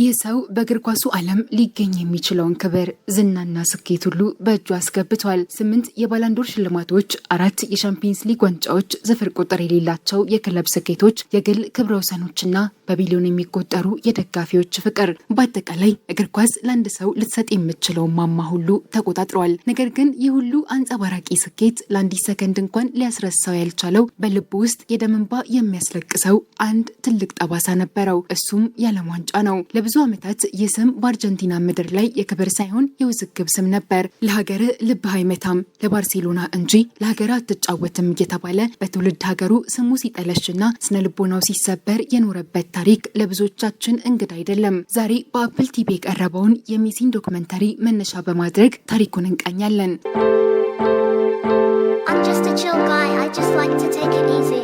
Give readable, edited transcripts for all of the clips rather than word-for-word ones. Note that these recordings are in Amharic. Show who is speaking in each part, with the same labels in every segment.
Speaker 1: ይህ ሰው በእግር ኳሱ ዓለም ሊገኝ የሚችለውን ክብር፣ ዝናና ስኬት ሁሉ በእጁ አስገብቷል። 8 የባላንዶር ሽልማቶች፣ 4 የሻምፒየንስ ሊግ ዋንጫዎች፣ ስፍር ቁጥር የሌላቸው የክለብ ስኬቶች፣ የግል ክብረ ወሰኖችና በቢሊዮን የሚቆጠሩ የደጋፊዎች ፍቅር። በአጠቃላይ እግር ኳስ ለአንድ ሰው ልትሰጥ የምትችለውን ማማ ሁሉ ተቆጣጥሯል። ነገር ግን ይህ ሁሉ አንጸባራቂ ስኬት ለአንዲት ሰከንድ እንኳን ሊያስረሳው ያልቻለው በልቡ ውስጥ የደም እንባ የሚያስለቅሰው አንድ ትልቅ ጠባሳ ነበረው። እሱም የዓለም ዋንጫ ነው። ለብዙ ዓመታት ይህ ስም በአርጀንቲና ምድር ላይ የክብር ሳይሆን የውዝግብ ስም ነበር። ለሀገር ልብህ አይመታም፣ ለባርሴሎና እንጂ ለሀገር አትጫወትም እየተባለ በትውልድ ሀገሩ ስሙ ሲጠለሽና ስነ ልቦናው ሲሰበር የኖረበት ታሪክ ለብዙዎቻችን እንግዳ አይደለም። ዛሬ በአፕል ቲቪ የቀረበውን የሜሲን ዶክመንተሪ መነሻ በማድረግ ታሪኩን እንቃኛለን።
Speaker 2: I'm just a chill guy, I just like to take it easy.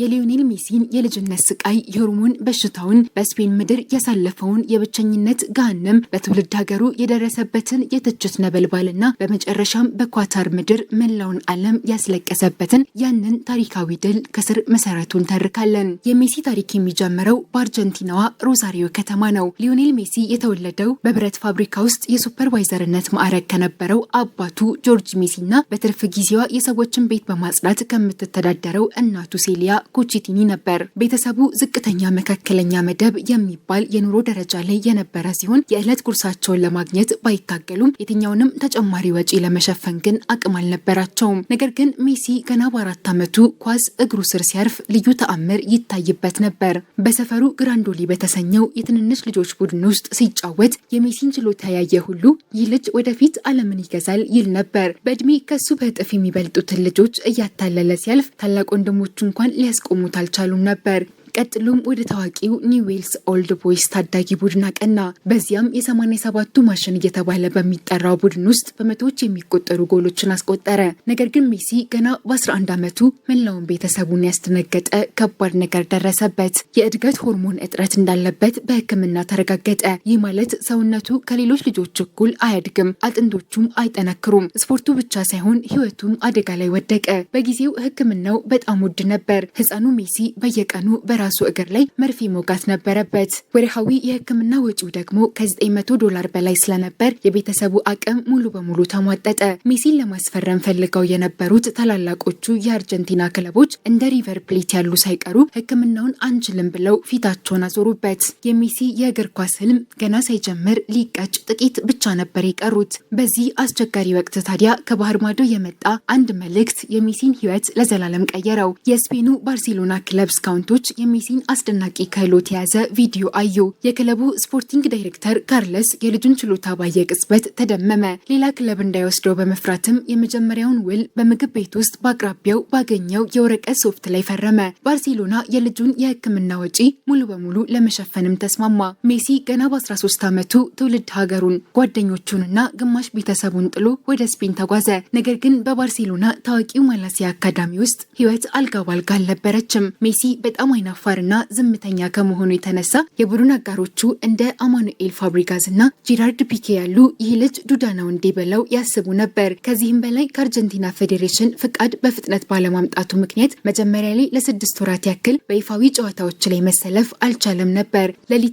Speaker 1: የሊዮኔል ሜሲን የልጅነት ስቃይ፣ የሆርሞን በሽታውን፣ በስፔን ምድር ያሳለፈውን የብቸኝነት ገሃነም፣ በትውልድ ሀገሩ የደረሰበትን የትችት ነበልባልና በመጨረሻም በኳታር ምድር መላውን ዓለም ያስለቀሰበትን ያንን ታሪካዊ ድል ከስር መሰረቱን ተርካለን። የሜሲ ታሪክ የሚጀምረው በአርጀንቲናዋ ሮዛሪዮ ከተማ ነው። ሊዮኔል ሜሲ የተወለደው በብረት ፋብሪካ ውስጥ የሱፐርቫይዘርነት ማዕረግ ከነበረው አባቱ ጆርጅ ሜሲና በትርፍ ጊዜዋ የሰዎችን ቤት በማጽዳት ከምትተዳደረው እናቱ ሴሊያ ኩቺቲኒ ነበር። ቤተሰቡ ዝቅተኛ መካከለኛ መደብ የሚባል የኑሮ ደረጃ ላይ የነበረ ሲሆን የዕለት ጉርሳቸውን ለማግኘት ባይታገሉም የትኛውንም ተጨማሪ ወጪ ለመሸፈን ግን አቅም አልነበራቸውም። ነገር ግን ሜሲ ገና በ4 ዓመቱ ኳስ እግሩ ስር ሲያርፍ ልዩ ተአምር ይታይበት ነበር። በሰፈሩ ግራንዶሊ በተሰኘው የትንንሽ ልጆች ቡድን ውስጥ ሲጫወት የሜሲን ችሎታ ያየ ሁሉ ይህ ልጅ ወደፊት ዓለምን ይገዛል ይል ነበር። በእድሜ ከሱ በእጥፍ የሚበልጡትን ልጆች እያታለለ ሲያልፍ ታላቅ ወንድሞቹ እንኳን ሊያስቆሙት አልቻሉም ነበር። ቀጥሎም ወደ ታዋቂው ኒውዌልስ ኦልድ ቦይስ ታዳጊ ቡድን አቀና። በዚያም የ87ቱ ማሽን እየተባለ በሚጠራው ቡድን ውስጥ በመቶዎች የሚቆጠሩ ጎሎችን አስቆጠረ። ነገር ግን ሜሲ ገና በ11 ዓመቱ መላውን ቤተሰቡን ያስደነገጠ ከባድ ነገር ደረሰበት። የእድገት ሆርሞን እጥረት እንዳለበት በሕክምና ተረጋገጠ። ይህ ማለት ሰውነቱ ከሌሎች ልጆች እኩል አያድግም፣ አጥንቶቹም አይጠነክሩም። ስፖርቱ ብቻ ሳይሆን ሕይወቱም አደጋ ላይ ወደቀ። በጊዜው ሕክምናው በጣም ውድ ነበር። ሕፃኑ ሜሲ በየቀኑ ራሱ እግር ላይ መርፌ መውጋት ነበረበት። ወርሃዊ የህክምና ወጪው ደግሞ $900 በላይ ስለነበር የቤተሰቡ አቅም ሙሉ በሙሉ ተሟጠጠ። ሜሲን ለማስፈረም ፈልገው የነበሩት ታላላቆቹ የአርጀንቲና ክለቦች እንደ ሪቨር ፕሌት ያሉ ሳይቀሩ ህክምናውን አንችልም ብለው ፊታቸውን አዞሩበት። የሜሲ የእግር ኳስ ህልም ገና ሳይጀምር ሊቀጭ ጥቂት ብቻ ነበር የቀሩት። በዚህ አስቸጋሪ ወቅት ታዲያ ከባህር ማዶ የመጣ አንድ መልእክት የሜሲን ህይወት ለዘላለም ቀየረው። የስፔኑ ባርሴሎና ክለብ ስካውንቶች የሜሲን አስደናቂ ክህሎት የያዘ ቪዲዮ አዩ። የክለቡ ስፖርቲንግ ዳይሬክተር ካርለስ የልጁን ችሎታ ባየ ቅጽበት ተደመመ። ሌላ ክለብ እንዳይወስደው በመፍራትም የመጀመሪያውን ውል በምግብ ቤት ውስጥ በአቅራቢያው ባገኘው የወረቀት ሶፍት ላይ ፈረመ። ባርሴሎና የልጁን የህክምና ወጪ ሙሉ በሙሉ ለመሸፈንም ተስማማ። ሜሲ ገና በ13 ዓመቱ ትውልድ ሀገሩን፣ ጓደኞቹንና ግማሽ ቤተሰቡን ጥሎ ወደ ስፔን ተጓዘ። ነገር ግን በባርሴሎና ታዋቂው ማላሲያ አካዳሚ ውስጥ ህይወት አልጋ ባልጋ አልነበረችም። ሜሲ በጣም አይናፋርና ዝምተኛ ከመሆኑ የተነሳ የቡድን አጋሮቹ እንደ አማኑኤል ፋብሪጋዝ እና ጄራርድ ፒኬ ያሉ ይህ ልጅ ዱዳ ነው እንዴ ብለው ያስቡ ነበር። ከዚህም በላይ ከአርጀንቲና ፌዴሬሽን ፍቃድ በፍጥነት ባለማምጣቱ ምክንያት መጀመሪያ ላይ ለ6 ወራት ያክል በይፋዊ ጨዋታዎች ላይ መሰለፍ አልቻለም ነበር።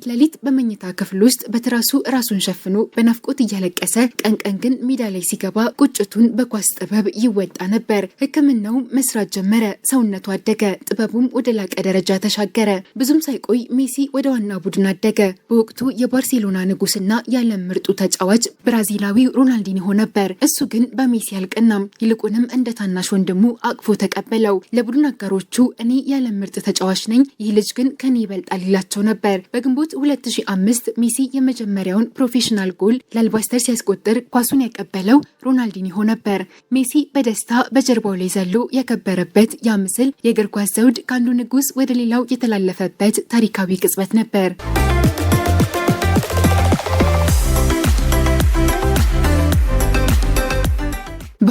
Speaker 1: ሌሊት በመኝታ ክፍል ውስጥ በትራሱ ራሱን ሸፍኖ በናፍቆት እያለቀሰ፣ ቀን ግን ሜዳ ላይ ሲገባ ቁጭቱን በኳስ ጥበብ ይወጣ ነበር። ህክምናው መስራት ጀመረ። ሰውነቱ አደገ። ጥበቡም ወደ ላቀ ደረጃ ተሻገረ። ብዙም ሳይቆይ ሜሲ ወደ ዋና ቡድን አደገ። በወቅቱ የባርሴሎና ንጉስና የዓለም ምርጡ ተጫዋች ብራዚላዊው ሮናልዲኒሆ ነበር። እሱ ግን በሜሲ አልቀናም። ይልቁንም እንደ ታናሽ ወንድሙ አቅፎ ተቀበለው። ለቡድን አጋሮቹ እኔ የዓለም ምርጥ ተጫዋች ነኝ፣ ይህ ልጅ ግን ከኔ ይበልጣል ይላቸው ነበር። በግንቦት 2005 ሜሲ የመጀመሪያውን ፕሮፌሽናል ጎል ለአልባስተር ሲያስቆጥር ኳሱን ያቀበለው ሮናልዲኒሆ ነበር። ሜሲ በደስታ በጀርባው ላይ ዘሎ ያከበረበት ያ ምስል የእግር ኳስ ዘውድ ከአንዱ ንጉስ ወደ ሌላው የተላለፈበት ታሪካዊ ቅጽበት ነበር።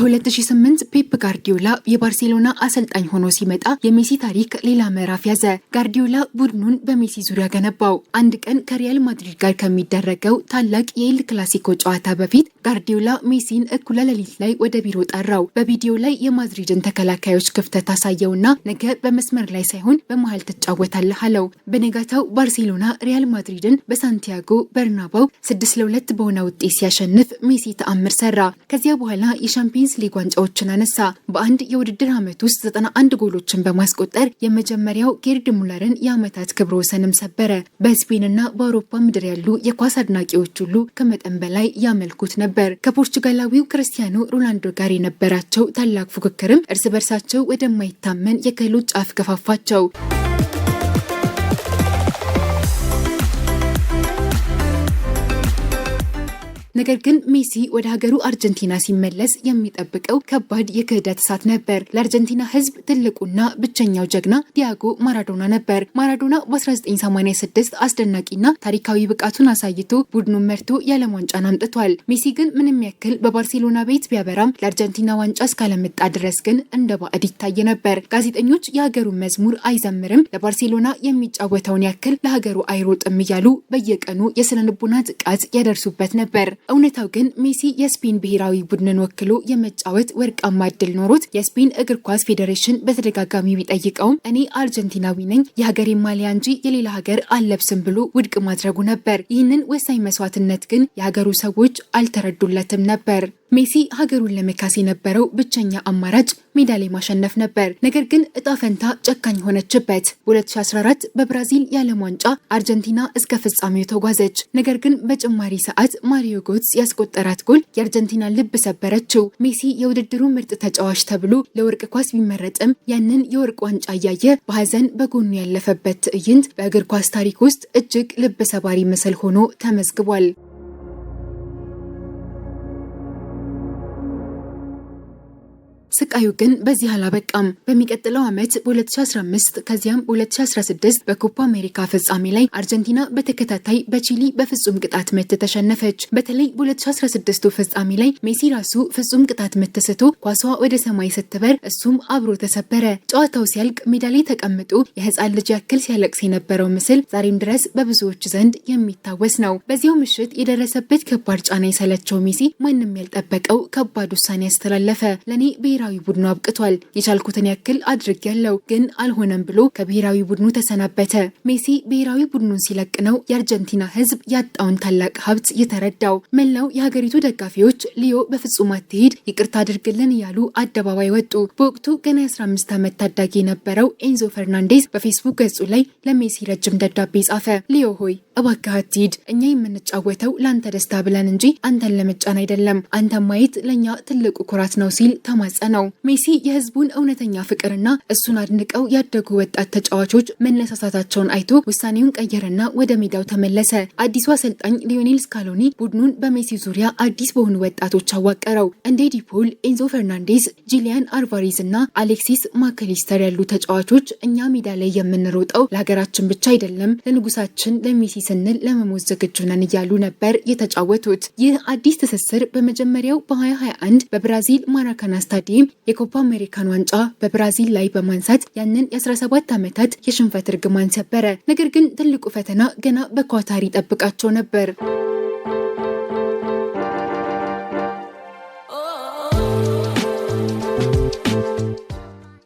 Speaker 1: በ2008 ፔፕ ጋርዲዮላ የባርሴሎና አሰልጣኝ ሆኖ ሲመጣ የሜሲ ታሪክ ሌላ ምዕራፍ ያዘ። ጋርዲዮላ ቡድኑን በሜሲ ዙሪያ ገነባው። አንድ ቀን ከሪያል ማድሪድ ጋር ከሚደረገው ታላቅ የኤል ክላሲኮ ጨዋታ በፊት ጋርዲዮላ ሜሲን እኩለ ሌሊት ላይ ወደ ቢሮ ጠራው። በቪዲዮ ላይ የማድሪድን ተከላካዮች ክፍተት አሳየውና ነገ በመስመር ላይ ሳይሆን በመሃል ትጫወታለህ አለው። በነጋታው ባርሴሎና ሪያል ማድሪድን በሳንቲያጎ በርናባው 6-2 በሆነ ውጤት ሲያሸንፍ ሜሲ ተአምር ሰራ። ከዚያ በኋላ የሻምፒዮንስ ሊግ ዋንጫዎችን አነሳ። በአንድ የውድድር ዓመት ውስጥ 91 ጎሎችን በማስቆጠር የመጀመሪያው ጌርድ ሙለርን የዓመታት ክብረ ወሰንም ሰበረ። በስፔንና በአውሮፓ ምድር ያሉ የኳስ አድናቂዎች ሁሉ ከመጠን በላይ ያመልኩት ነበር። ከፖርቹጋላዊው ክርስቲያኖ ሮናልዶ ጋር የነበራቸው ታላቅ ፉክክርም እርስ በርሳቸው ወደማይታመን የክህሎት ጫፍ ገፋፋቸው። ነገር ግን ሜሲ ወደ ሀገሩ አርጀንቲና ሲመለስ የሚጠብቀው ከባድ የክህደት እሳት ነበር። ለአርጀንቲና ሕዝብ ትልቁና ብቸኛው ጀግና ዲያጎ ማራዶና ነበር። ማራዶና በ1986 አስደናቂና ታሪካዊ ብቃቱን አሳይቶ ቡድኑን መርቶ የዓለም ዋንጫን አምጥቷል። ሜሲ ግን ምንም ያክል በባርሴሎና ቤት ቢያበራም ለአርጀንቲና ዋንጫ እስካለመጣ ድረስ ግን እንደ ባዕድ ይታይ ነበር። ጋዜጠኞች የሀገሩን መዝሙር አይዘምርም፣ ለባርሴሎና የሚጫወተውን ያክል ለሀገሩ አይሮጥም እያሉ በየቀኑ የስነ ልቦና ጥቃት ያደርሱበት ነበር። እውነታው ግን ሜሲ የስፔን ብሔራዊ ቡድንን ወክሎ የመጫወት ወርቃማ እድል ኖሮት የስፔን እግር ኳስ ፌዴሬሽን በተደጋጋሚ ቢጠይቀውም እኔ አርጀንቲናዊ ነኝ፣ የሀገሬን ማሊያ እንጂ የሌላ ሀገር አልለብስም ብሎ ውድቅ ማድረጉ ነበር። ይህንን ወሳኝ መስዋዕትነት ግን የሀገሩ ሰዎች አልተረዱለትም ነበር። ሜሲ ሀገሩን ለመካስ የነበረው ብቸኛ አማራጭ ሜዳ ላይ ማሸነፍ ነበር። ነገር ግን እጣ ፈንታ ጨካኝ ሆነችበት። በ2014 በብራዚል የዓለም ዋንጫ አርጀንቲና እስከ ፍጻሜው ተጓዘች። ነገር ግን በጭማሪ ሰዓት ማሪዮ ጎትስ ያስቆጠራት ጎል የአርጀንቲና ልብ ሰበረችው። ሜሲ የውድድሩ ምርጥ ተጫዋች ተብሎ ለወርቅ ኳስ ቢመረጥም ያንን የወርቅ ዋንጫ እያየ በሀዘን በጎኑ ያለፈበት ትዕይንት በእግር ኳስ ታሪክ ውስጥ እጅግ ልብ ሰባሪ ምስል ሆኖ ተመዝግቧል። ስቃዩ ግን በዚህ አላበቃም። በሚቀጥለው ዓመት በ2015 ከዚያም 2016 በኮፓ አሜሪካ ፍጻሜ ላይ አርጀንቲና በተከታታይ በቺሊ በፍጹም ቅጣት ምት ተሸነፈች። በተለይ በ2016 ፍጻሜ ላይ ሜሲ ራሱ ፍጹም ቅጣት ምት ስቶ ኳሷ ወደ ሰማይ ስትበር እሱም አብሮ ተሰበረ። ጨዋታው ሲያልቅ ሜዳ ላይ ተቀምጦ የህፃን ልጅ ያክል ሲያለቅስ የነበረው ምስል ዛሬም ድረስ በብዙዎች ዘንድ የሚታወስ ነው። በዚያው ምሽት የደረሰበት ከባድ ጫና የሰለቸው ሜሲ ማንም ያልጠበቀው ከባድ ውሳኔ ያስተላለፈ። ለኔ ብሔራዊ ቡድኑ አብቅቷል፣ የቻልኩትን ያክል አድርጌያለሁ፣ ግን አልሆነም ብሎ ከብሔራዊ ቡድኑ ተሰናበተ። ሜሲ ብሔራዊ ቡድኑን ሲለቅ ነው የአርጀንቲና ህዝብ ያጣውን ታላቅ ሀብት የተረዳው። መላው የሀገሪቱ ደጋፊዎች ሊዮ በፍጹም አትሄድ፣ ይቅርታ አድርግልን እያሉ አደባባይ ወጡ። በወቅቱ ገና 15 ዓመት ታዳጊ የነበረው ኤንዞ ፈርናንዴዝ በፌስቡክ ገጹ ላይ ለሜሲ ረጅም ደብዳቤ ጻፈ። ሊዮ ሆይ እባክህ አትሂድ፣ እኛ የምንጫወተው ለአንተ ደስታ ብለን እንጂ አንተን ለመጫን አይደለም፣ አንተን ማየት ለእኛ ትልቁ ኩራት ነው ሲል ተማጸነው። ሜሲ የህዝቡን እውነተኛ ፍቅርና እሱን አድንቀው ያደጉ ወጣት ተጫዋቾች መነሳሳታቸውን አይቶ ውሳኔውን ቀየረና ወደ ሜዳው ተመለሰ። አዲሱ አሰልጣኝ ሊዮኔል ስካሎኒ ቡድኑን በሜሲ ዙሪያ አዲስ በሆኑ ወጣቶች አዋቀረው። እንደ ዲፖል፣ ኤንዞ ፈርናንዴዝ፣ ጂሊያን አልቫሬዝ እና አሌክሲስ ማካሊስተር ያሉ ተጫዋቾች እኛ ሜዳ ላይ የምንሮጠው ለሀገራችን ብቻ አይደለም፣ ለንጉሳችን ለሜሲ ስንል ለመሞት ዝግጁ ነን እያሉ ነበር የተጫወቱት። ይህ አዲስ ትስስር በመጀመሪያው በ2021 በብራዚል ማራካና ስታዲየም የኮፓ አሜሪካን ዋንጫ በብራዚል ላይ በማንሳት ያንን የ17 ዓመታት የሽንፈት እርግማን ሰበረ። ነገር ግን ትልቁ ፈተና ገና በኳታር ይጠብቃቸው ነበር።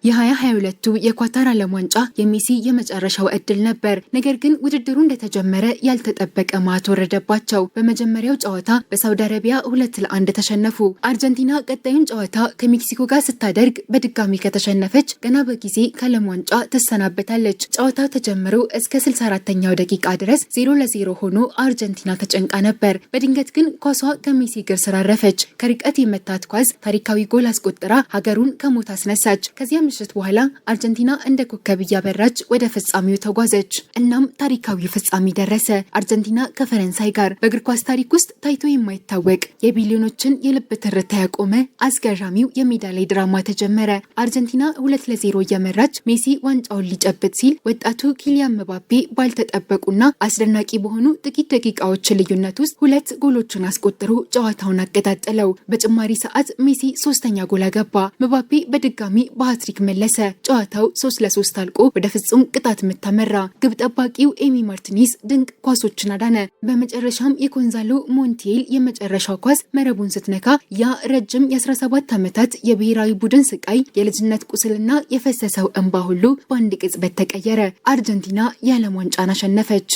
Speaker 1: የ2022 የኳታር ዓለም ዋንጫ የሜሲ የመጨረሻው እድል ነበር። ነገር ግን ውድድሩ እንደተጀመረ ያልተጠበቀ ማት ወረደባቸው። በመጀመሪያው ጨዋታ በሳውዲ አረቢያ 2-1 ተሸነፉ። አርጀንቲና ቀጣዩን ጨዋታ ከሜክሲኮ ጋር ስታደርግ በድጋሚ ከተሸነፈች ገና በጊዜ ከዓለም ዋንጫ ትሰናበታለች። ጨዋታው ተጀምሮ እስከ 64ኛው ደቂቃ ድረስ 0-0 ሆኖ አርጀንቲና ተጨንቃ ነበር። በድንገት ግን ኳሷ ከሜሲ እግር ስር አረፈች። ከርቀት የመታት ኳስ ታሪካዊ ጎል አስቆጥራ ሀገሩን ከሞት አስነሳች። ከዚያም ምሽት በኋላ አርጀንቲና እንደ ኮከብ እያበራች ወደ ፍጻሜው ተጓዘች። እናም ታሪካዊ ፍጻሜ ደረሰ። አርጀንቲና ከፈረንሳይ ጋር በእግር ኳስ ታሪክ ውስጥ ታይቶ የማይታወቅ የቢሊዮኖችን የልብ ትርታ ያቆመ አስገራሚው የሜዳ ላይ ድራማ ተጀመረ። አርጀንቲና 2-0 እየመራች ሜሲ ዋንጫውን ሊጨብጥ ሲል ወጣቱ ኪሊያን ምባፔ ባልተጠበቁና አስደናቂ በሆኑ ጥቂት ደቂቃዎች ልዩነት ውስጥ 2 ጎሎችን አስቆጥሮ ጨዋታውን አቀጣጠለው። በጭማሪ ሰዓት ሜሲ 3ኛ ጎል አገባ። ምባፔ በድጋሚ በሃትሪክ መለሰ። ጨዋታው 3-3 አልቆ ወደ ፍጹም ቅጣት ምት ተመራ። ግብ ጠባቂው ኤሚ ማርቲኔዝ ድንቅ ኳሶችን አዳነ። በመጨረሻም የኮንዛሎ ሞንቲኤል የመጨረሻው ኳስ መረቡን ስትነካ ያ ረጅም የ17 ዓመታት የብሔራዊ ቡድን ስቃይ፣ የልጅነት ቁስልና የፈሰሰው እንባ ሁሉ በአንድ ቅጽበት ተቀየረ። አርጀንቲና የዓለም ዋንጫን አሸነፈች።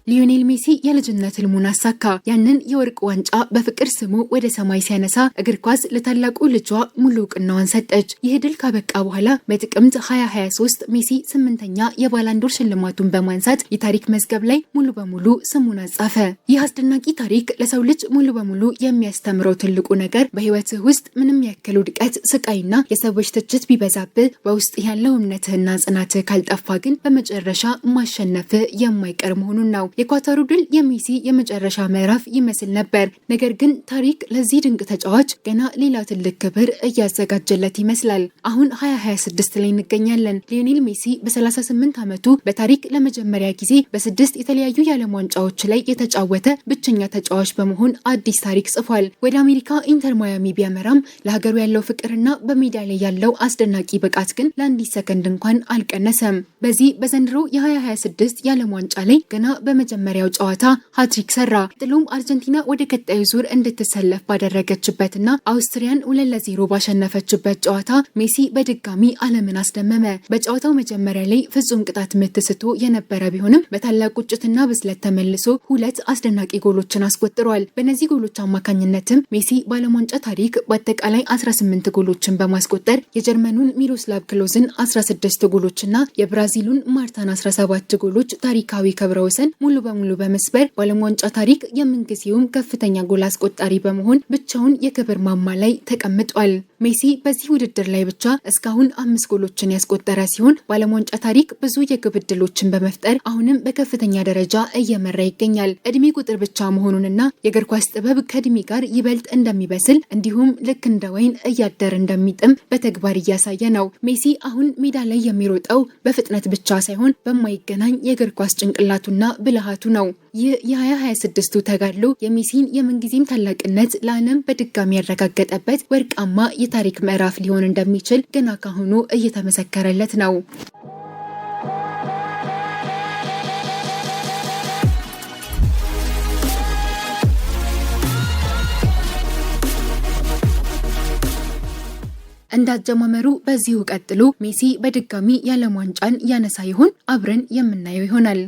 Speaker 1: ሊዮኔል ሜሲ የልጅነት ህልሙን አሳካ። ያንን የወርቅ ዋንጫ በፍቅር ስሙ ወደ ሰማይ ሲያነሳ እግር ኳስ ለታላቁ ልጇ ሙሉ እውቅናዋን ሰጠች። ይህ ድል ካበቃ በኋላ በጥቅምት 2023 ሜሲ 8ኛ የባላንዶር ሽልማቱን በማንሳት የታሪክ መዝገብ ላይ ሙሉ በሙሉ ስሙን አጻፈ። ይህ አስደናቂ ታሪክ ለሰው ልጅ ሙሉ በሙሉ የሚያስተምረው ትልቁ ነገር በህይወትህ ውስጥ ምንም ያክል ውድቀት፣ ስቃይና የሰዎች ትችት ቢበዛብህ በውስጥ ያለው እምነትህና ጽናትህ ካልጠፋ ግን በመጨረሻ ማሸነፍህ የማይቀር መሆኑን ነው። የኳታሩ ድል የሜሲ የመጨረሻ ምዕራፍ ይመስል ነበር። ነገር ግን ታሪክ ለዚህ ድንቅ ተጫዋች ገና ሌላ ትልቅ ክብር እያዘጋጀለት ይመስላል። አሁን 2026 ላይ እንገኛለን። ሊዮኔል ሜሲ በ38 ዓመቱ በታሪክ ለመጀመሪያ ጊዜ በ6 የተለያዩ የዓለም ዋንጫዎች ላይ የተጫወተ ብቸኛ ተጫዋች በመሆን አዲስ ታሪክ ጽፏል። ወደ አሜሪካ ኢንተር ማያሚ ቢያመራም ለሀገሩ ያለው ፍቅርና በሜዳ ላይ ያለው አስደናቂ ብቃት ግን ለአንዲት ሰከንድ እንኳን አልቀነሰም። በዚህ በዘንድሮ የ2026 የዓለም ዋንጫ ላይ ገና በመጀመሪያው ጨዋታ ሃትሪክ ሰራ። ጥሎም አርጀንቲና ወደ ቀጣዩ ዙር እንድትሰለፍ ባደረገችበትና አውስትሪያን 2-0 ባሸነፈችበት ጨዋታ ሜሲ በድጋሚ ዓለምን አስደመመ። በጨዋታው መጀመሪያ ላይ ፍጹም ቅጣት ምት ስቶ የነበረ ቢሆንም በታላቅ ቁጭትና ብስለት ተመልሶ 2 አስደናቂ ጎሎችን አስቆጥሯል። በእነዚህ ጎሎች አማካኝነትም ሜሲ በዓለም ዋንጫ ታሪክ በአጠቃላይ 18 ጎሎችን በማስቆጠር የጀርመኑን ሚሮስላቭ ክሎዝን 16 ጎሎችና የብራዚሉን ማርታን 17 ጎሎች ታሪካዊ ክብረ ወሰን ሙሉ በሙሉ በመስበር በዓለም ዋንጫ ታሪክ የምንጊዜውም ከፍተኛ ጎል አስቆጣሪ በመሆን ብቻውን የክብር ማማ ላይ ተቀምጧል። ሜሲ በዚህ ውድድር ላይ ብቻ እስካሁን 5 ጎሎችን ያስቆጠረ ሲሆን በዓለም ዋንጫ ታሪክ ብዙ የግብ ዕድሎችን በመፍጠር አሁንም በከፍተኛ ደረጃ እየመራ ይገኛል። እድሜ ቁጥር ብቻ መሆኑንና የእግር ኳስ ጥበብ ከእድሜ ጋር ይበልጥ እንደሚበስል እንዲሁም ልክ እንደ ወይን እያደር እንደሚጥም በተግባር እያሳየ ነው። ሜሲ አሁን ሜዳ ላይ የሚሮጠው በፍጥነት ብቻ ሳይሆን በማይገናኝ የእግር ኳስ ጭንቅላቱና ብልሃቱ ነው። ይህ የ2026ቱ ተጋድሎ የሜሲን የምንጊዜም ታላቅነት ለዓለም በድጋሚ ያረጋገጠበት ወርቃማ የታሪክ ምዕራፍ ሊሆን እንደሚችል ገና ካሁኑ እየተመሰከረለት ነው። እንዳጀማመሩ በዚሁ ቀጥሎ ሜሲ በድጋሚ የዓለም ዋንጫን ያነሳ ይሆን? አብረን የምናየው ይሆናል።